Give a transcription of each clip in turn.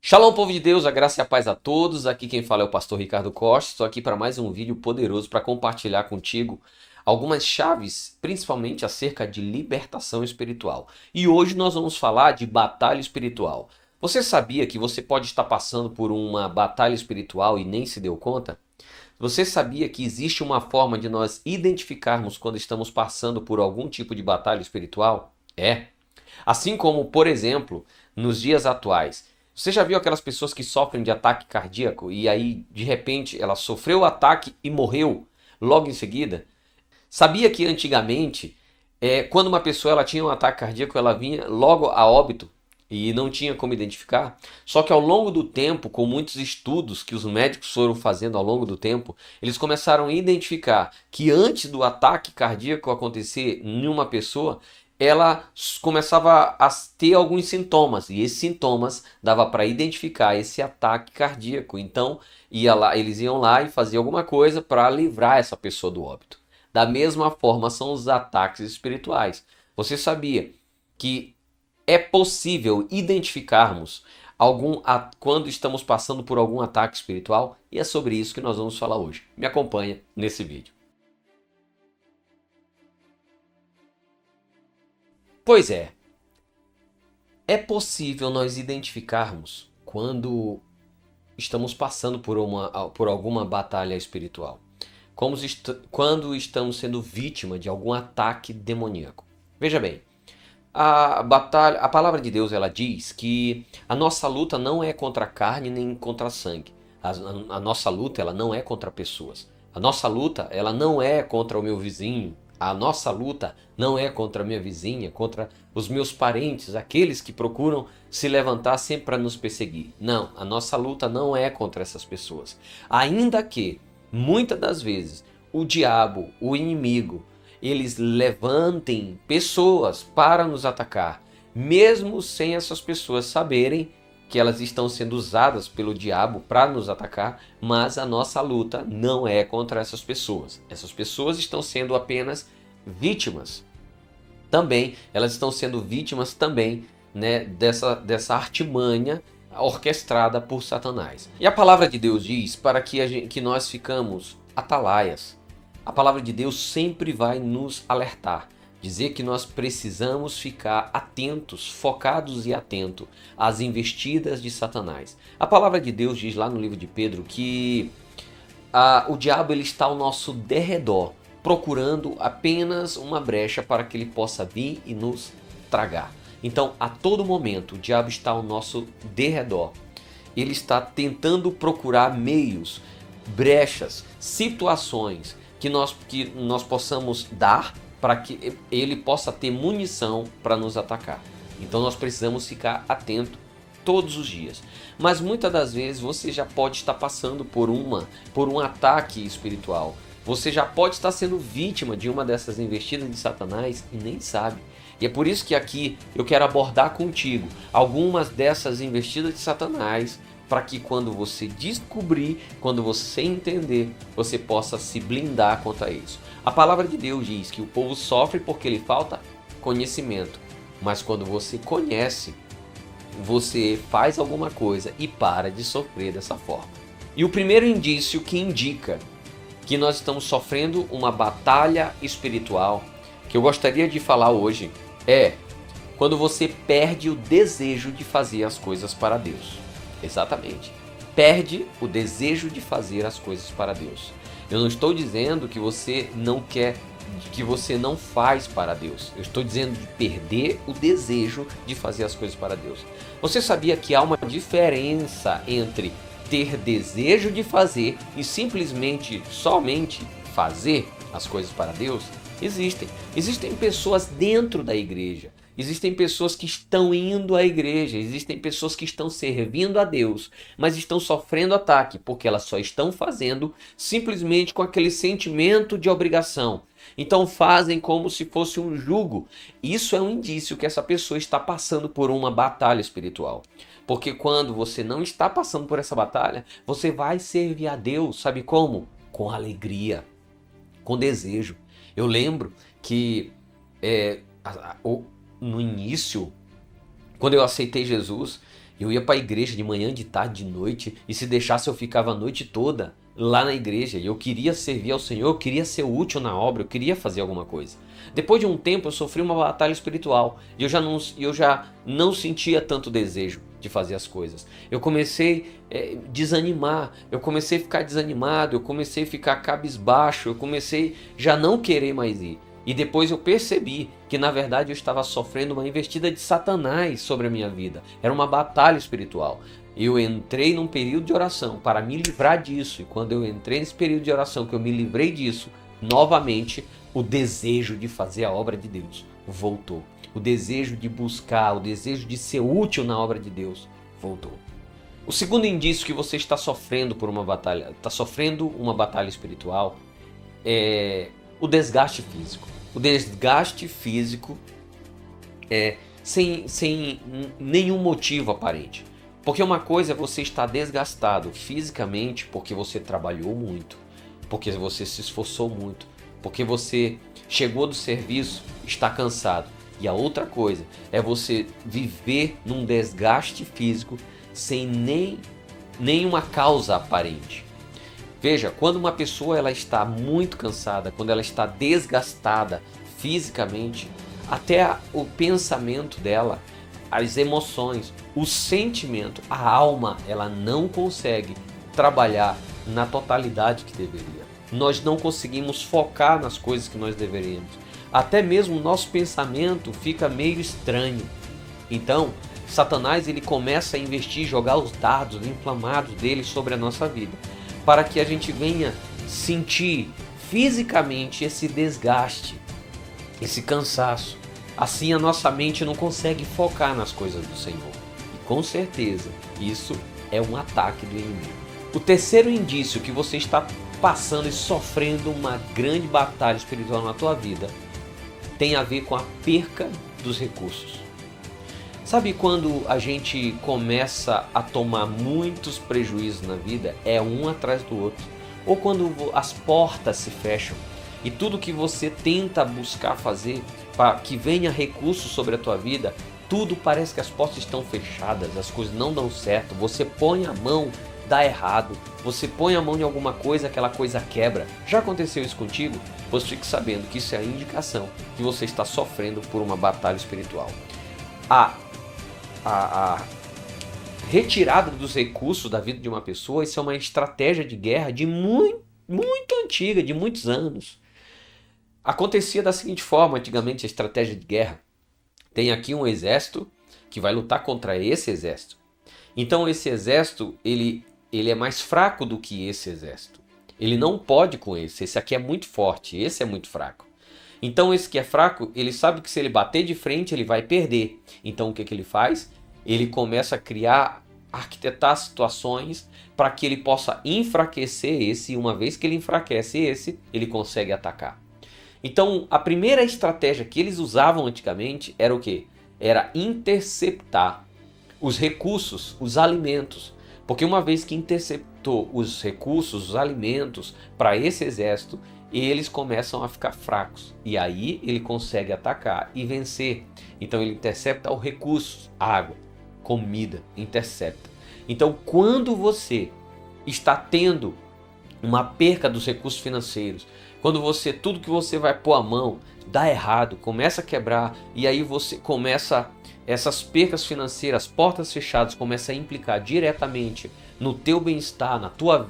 Shalom, povo de Deus, a graça e a paz a todos. Aqui quem fala é o pastor Ricardo Costa. Estou aqui para mais um vídeo poderoso para compartilhar contigo algumas chaves, principalmente acerca de libertação espiritual. E hoje nós vamos falar de batalha espiritual. Você sabia que você pode estar passando por uma batalha espiritual e nem se deu conta? Você sabia que existe uma forma de nós identificarmos quando estamos passando por algum tipo de batalha espiritual? Assim como, por exemplo, nos dias atuais. Você já viu aquelas pessoas que sofrem de ataque cardíaco e aí, de repente, ela sofreu o ataque e morreu logo em seguida? Sabia que antigamente, quando uma pessoa ela tinha um ataque cardíaco, ela vinha logo a óbito e não tinha como identificar? Só que ao longo do tempo, com muitos estudos que os médicos foram fazendo ao longo do tempo, eles começaram a identificar que antes do ataque cardíaco acontecer em uma pessoa, ela começava a ter alguns sintomas e esses sintomas dava para identificar esse ataque cardíaco. Então, eles iam lá e faziam alguma coisa para livrar essa pessoa do óbito. Da mesma forma são os ataques espirituais. Você sabia que é possível identificarmos quando estamos passando por algum ataque espiritual? E é sobre isso que nós vamos falar hoje. Me acompanha nesse vídeo. Pois é possível nós identificarmos quando estamos passando por alguma batalha espiritual, quando estamos sendo vítima de algum ataque demoníaco. Veja bem, a palavra de Deus ela diz que a nossa luta não é contra a carne nem contra a sangue. A nossa luta ela não é contra pessoas. A nossa luta ela não é contra o meu vizinho. A nossa luta não é contra a minha vizinha, contra os meus parentes, aqueles que procuram se levantar sempre para nos perseguir. Não, a nossa luta não é contra essas pessoas. Ainda que, muitas das vezes, o diabo, o inimigo, eles levantem pessoas para nos atacar, mesmo sem essas pessoas saberem que elas estão sendo usadas pelo diabo para nos atacar, mas a nossa luta não é contra essas pessoas. Essas pessoas estão sendo apenas vítimas. Também, elas estão sendo vítimas também, né, dessa artimanha orquestrada por Satanás. E a palavra de Deus diz para que nós ficamos atalaias. A palavra de Deus sempre vai nos alertar. Dizer que nós precisamos ficar atentos, focados e atentos às investidas de Satanás. A palavra de Deus diz lá no livro de Pedro que o diabo ele está ao nosso derredor, procurando apenas uma brecha para que ele possa vir e nos tragar. Então, a todo momento, o diabo está ao nosso derredor. Ele está tentando procurar meios, brechas, situações que nós possamos dar para que ele possa ter munição para nos atacar. Então nós precisamos ficar atento todos os dias. Mas muitas das vezes você já pode estar passando por um ataque espiritual. Você já pode estar sendo vítima de uma dessas investidas de Satanás e nem sabe. E é por isso que aqui eu quero abordar contigo algumas dessas investidas de Satanás, para que quando você descobrir, quando você entender, você possa se blindar contra isso. A palavra de Deus diz que o povo sofre porque lhe falta conhecimento. Mas quando você conhece, você faz alguma coisa e para de sofrer dessa forma. E o primeiro indício que indica que nós estamos sofrendo uma batalha espiritual, que eu gostaria de falar hoje, é quando você perde o desejo de fazer as coisas para Deus. Exatamente. Perde o desejo de fazer as coisas para Deus. Eu não estou dizendo que você não quer, que você não faz para Deus. Eu estou dizendo de perder o desejo de fazer as coisas para Deus. Você sabia que há uma diferença entre ter desejo de fazer e simplesmente, somente fazer as coisas para Deus? Existem pessoas dentro da igreja. Existem pessoas que estão indo à igreja, existem pessoas que estão servindo a Deus, mas estão sofrendo ataque porque elas só estão fazendo simplesmente com aquele sentimento de obrigação. Então fazem como se fosse um jugo. Isso é um indício que essa pessoa está passando por uma batalha espiritual. Porque quando você não está passando por essa batalha, você vai servir a Deus, sabe como? Com alegria, com desejo. Eu lembro que no início, quando eu aceitei Jesus, Eu ia para a igreja de manhã, de tarde, de noite, e se deixasse eu ficava a noite toda lá na igreja. E eu queria servir ao Senhor, eu queria ser útil na obra, eu queria fazer alguma coisa. Depois de um tempo eu sofri uma batalha espiritual e eu já não sentia tanto desejo de fazer as coisas. Eu comecei a desanimar, eu comecei a ficar desanimado, eu comecei a ficar cabisbaixo, eu comecei já não querer mais ir. E depois eu percebi que na verdade eu estava sofrendo uma investida de Satanás sobre a minha vida. Era uma batalha espiritual. Eu entrei num período de oração para me livrar disso. E quando eu entrei nesse período de oração, que eu me livrei disso, novamente o desejo de fazer a obra de Deus voltou. O desejo de buscar, o desejo de ser útil na obra de Deus voltou. O segundo indício que você está sofrendo por uma batalha, está sofrendo uma batalha espiritual, é o desgaste físico. O desgaste físico sem nenhum motivo aparente. Porque uma coisa é você estar desgastado fisicamente porque você trabalhou muito, porque você se esforçou muito, porque você chegou do serviço, está cansado. E a outra coisa é você viver num desgaste físico sem nenhuma causa aparente. Veja, quando uma pessoa ela está muito cansada, quando ela está desgastada fisicamente, até o pensamento dela, as emoções, o sentimento, a alma, ela não consegue trabalhar na totalidade que deveria. Nós não conseguimos focar nas coisas que nós deveríamos. Até mesmo o nosso pensamento fica meio estranho. Então, Satanás ele começa a investir, jogar os dardos inflamados dele sobre a nossa vida, para que a gente venha sentir fisicamente esse desgaste, esse cansaço. Assim a nossa mente não consegue focar nas coisas do Senhor. E com certeza isso é um ataque do inimigo. O terceiro indício que você está passando e sofrendo uma grande batalha espiritual na tua vida tem a ver com a perca dos recursos. Sabe quando a gente começa a tomar muitos prejuízos na vida, é um atrás do outro, ou quando as portas se fecham e tudo que você tenta buscar fazer para que venha recursos sobre a tua vida, tudo parece que as portas estão fechadas, as coisas não dão certo, você põe a mão, dá errado, você põe a mão em alguma coisa, aquela coisa quebra. Já aconteceu isso contigo? Você fique sabendo que isso é a indicação que você está sofrendo por uma batalha espiritual. A retirada dos recursos da vida de uma pessoa, isso é uma estratégia de guerra de muito antiga, de muitos anos. Acontecia da seguinte forma, antigamente, a estratégia de guerra. Tem aqui um exército que vai lutar contra esse exército. Então esse exército, ele é mais fraco do que esse exército. Ele não pode com esse aqui é muito forte, esse é muito fraco. Então esse que é fraco, ele sabe que se ele bater de frente, ele vai perder. Então o que ele faz? Ele começa a criar, arquitetar situações para que ele possa enfraquecer esse, e uma vez que ele enfraquece esse, ele consegue atacar. Então a primeira estratégia que eles usavam antigamente era o quê? Era interceptar os recursos, os alimentos. Porque uma vez que interceptou os recursos, os alimentos para esse exército, eles começam a ficar fracos. E aí ele consegue atacar e vencer. Então ele intercepta os recursos, água, comida, intercepta. Então quando você está tendo uma perca dos recursos financeiros, quando tudo que você vai pôr a mão dá errado, começa a quebrar, e aí você começa, essas percas financeiras, portas fechadas, começa a implicar diretamente no teu bem-estar,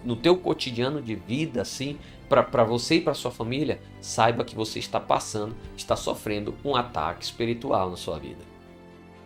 no teu cotidiano de vida, assim, para você e para sua família, saiba que você está sofrendo um ataque espiritual na sua vida.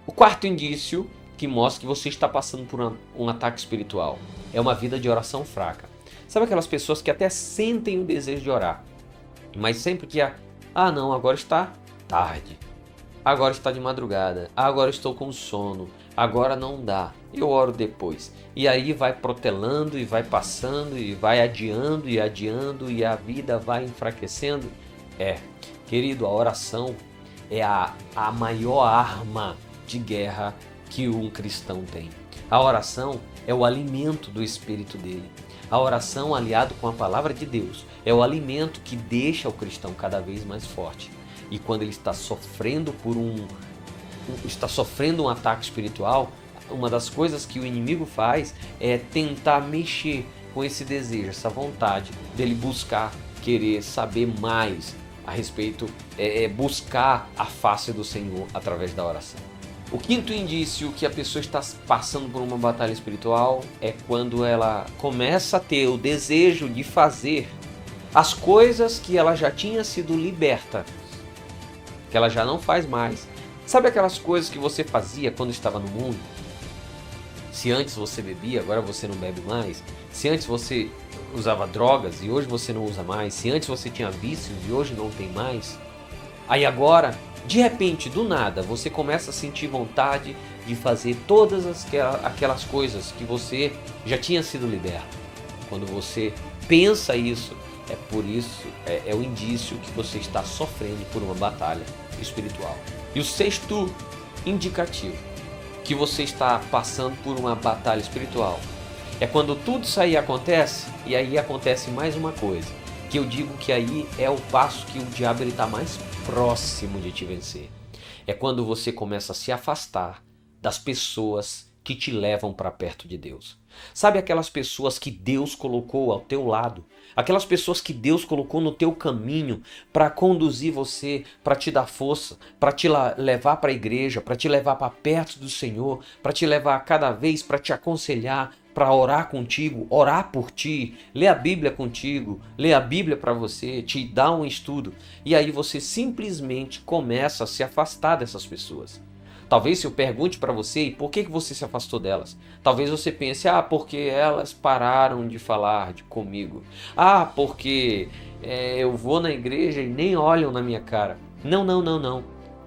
O quarto indício que mostra que você está passando por um ataque espiritual é uma vida de oração fraca. Sabe aquelas pessoas que até sentem o desejo de orar, mas sempre que não, agora está tarde, agora está de madrugada, agora estou com sono, agora não dá, eu oro depois. E aí vai protelando e vai passando e vai adiando e adiando e a vida vai enfraquecendo. Querido, a oração é a maior arma de guerra que um cristão tem. A oração é o alimento do espírito dele. A oração, aliado com a palavra de Deus, é o alimento que deixa o cristão cada vez mais forte. E quando ele está sofrendo um ataque espiritual, uma das coisas que o inimigo faz é tentar mexer com esse desejo, essa vontade dele buscar, querer saber mais a respeito, buscar a face do Senhor através da oração. O quinto indício que a pessoa está passando por uma batalha espiritual é quando ela começa a ter o desejo de fazer as coisas que ela já tinha sido liberta, que ela já não faz mais. Sabe aquelas coisas que você fazia quando estava no mundo? Se antes você bebia, agora você não bebe mais. Se antes você usava drogas e hoje você não usa mais. Se antes você tinha vícios e hoje não tem mais. Aí agora, de repente, do nada, você começa a sentir vontade de fazer todas aquelas coisas que você já tinha sido liberto. Quando você pensa isso, é o indício que você está sofrendo por uma batalha espiritual. E o sexto indicativo que você está passando por uma batalha espiritual é quando tudo isso aí acontece, e aí acontece mais uma coisa, que eu digo que aí é o passo que o diabo está mais próximo de te vencer. É quando você começa a se afastar das pessoas que te levam para perto de Deus. Sabe aquelas pessoas que Deus colocou ao teu lado? Aquelas pessoas que Deus colocou no teu caminho para conduzir você, para te dar força, para te levar para a igreja, para te levar para perto do Senhor, para te levar cada vez, para te aconselhar, para orar contigo, orar por ti, ler a Bíblia contigo, ler a Bíblia para você, te dar um estudo. E aí você simplesmente começa a se afastar dessas pessoas. Talvez eu pergunte para você, e por que você se afastou delas? Talvez você pense, porque elas pararam de falar comigo. Porque eu vou na igreja e nem olham na minha cara. Não.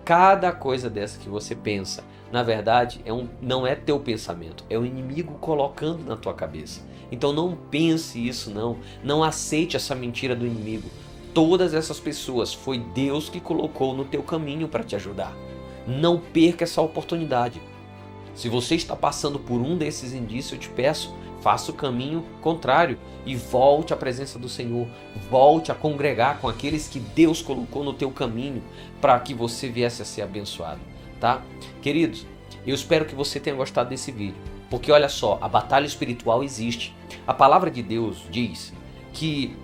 Cada coisa dessa que você pensa, na verdade, não é teu pensamento. É o inimigo colocando na tua cabeça. Então não pense isso, não. Não aceite essa mentira do inimigo. Todas essas pessoas foi Deus que colocou no teu caminho para te ajudar. Não perca essa oportunidade. Se você está passando por um desses indícios, eu te peço, faça o caminho contrário e volte à presença do Senhor. Volte a congregar com aqueles que Deus colocou no teu caminho para que você viesse a ser abençoado, tá? Queridos, eu espero que você tenha gostado desse vídeo, porque olha só, a batalha espiritual existe. A palavra de Deus diz que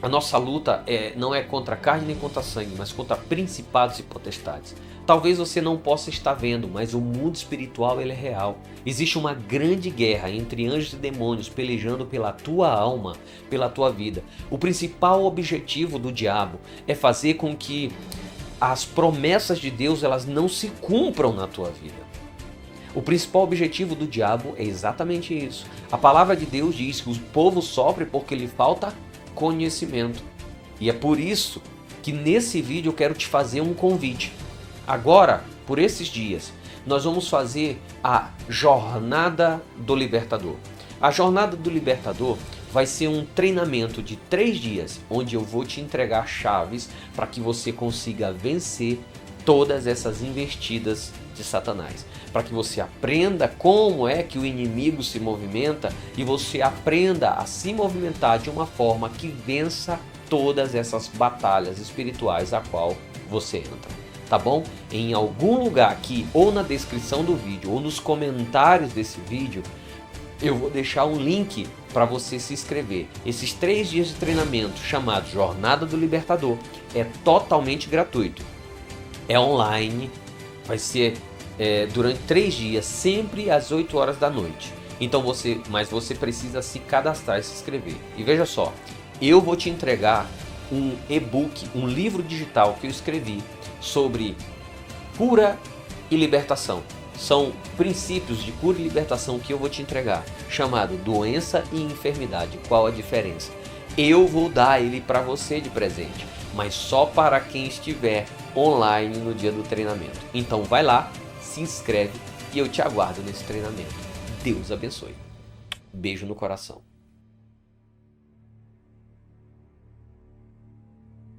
a nossa luta não é contra a carne nem contra sangue, mas contra principados e potestades. Talvez você não possa estar vendo, mas o mundo espiritual ele é real. Existe uma grande guerra entre anjos e demônios pelejando pela tua alma, pela tua vida. O principal objetivo do diabo é fazer com que as promessas de Deus elas não se cumpram na tua vida. O principal objetivo do diabo é exatamente isso. A palavra de Deus diz que o povo sofre porque lhe falta conhecimento. E é por isso que nesse vídeo eu quero te fazer um convite. Agora, por esses dias, nós vamos fazer a Jornada do Libertador. A Jornada do Libertador vai ser um treinamento de 3 dias, onde eu vou te entregar chaves para que você consiga vencer todas essas investidas de Satanás. Para que você aprenda como é que o inimigo se movimenta e você aprenda a se movimentar de uma forma que vença todas essas batalhas espirituais a qual você entra. Tá bom? Em algum lugar aqui, ou na descrição do vídeo, ou nos comentários desse vídeo, eu vou deixar um link para você se inscrever. Esses 3 dias de treinamento, chamado Jornada do Libertador, é totalmente gratuito. É online, vai ser durante 3 dias, sempre às 8 horas da noite. Então mas você precisa se cadastrar e se inscrever. E veja só, eu vou te entregar um e-book, um livro digital que eu escrevi sobre cura e libertação. São princípios de cura e libertação que eu vou te entregar, chamado Doença e Enfermidade. Qual a diferença? Eu vou dar ele para você de presente, mas só para quem estiver online no dia do treinamento. Então vai lá, se inscreve e eu te aguardo nesse treinamento. Deus abençoe. Beijo no coração.